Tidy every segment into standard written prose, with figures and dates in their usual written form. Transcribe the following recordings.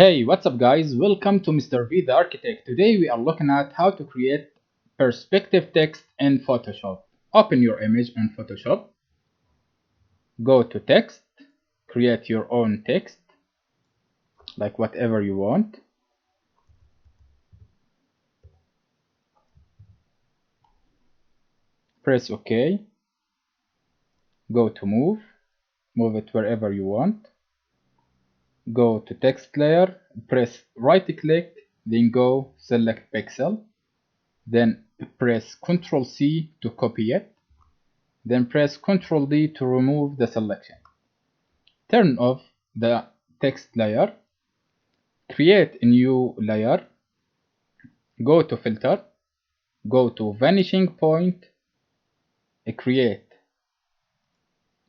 Hey, what's up guys? Welcome to Mr. V the Architect. Today we are looking at how to create perspective text in Photoshop. Open your image on Photoshop. Go to text. Create your own text. Like whatever you want. Press OK. Go to move. Move it wherever you want. Go to text layer. Press right click. Then go select pixel. Then press Ctrl C to copy it. Then press Ctrl D to remove the selection. Turn off the text layer. Create a new layer. Go to filter. Go to vanishing point. Create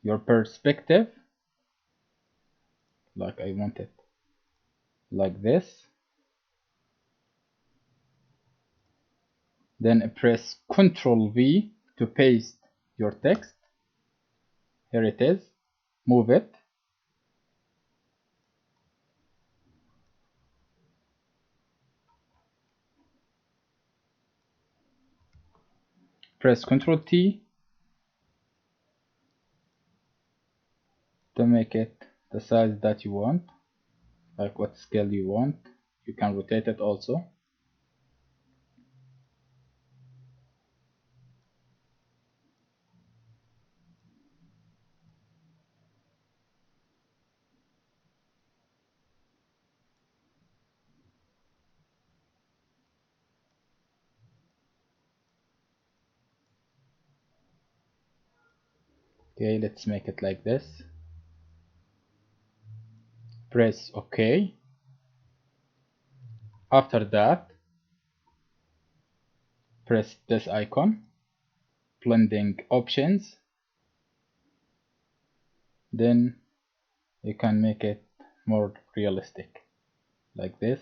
your perspective. Like I want it like this. Then press Ctrl V to paste your text. Here it is. Move it. Press Ctrl T to make it the size that you want, like what scale you want. You can rotate it also. Okay, let's make it like this. Press OK. After that, press this icon, blending options. Then you can make it more realistic, like this.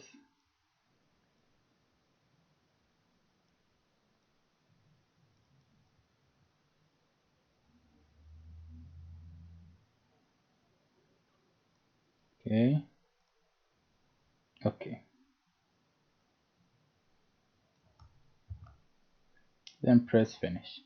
Okay. Okay. Then press finish.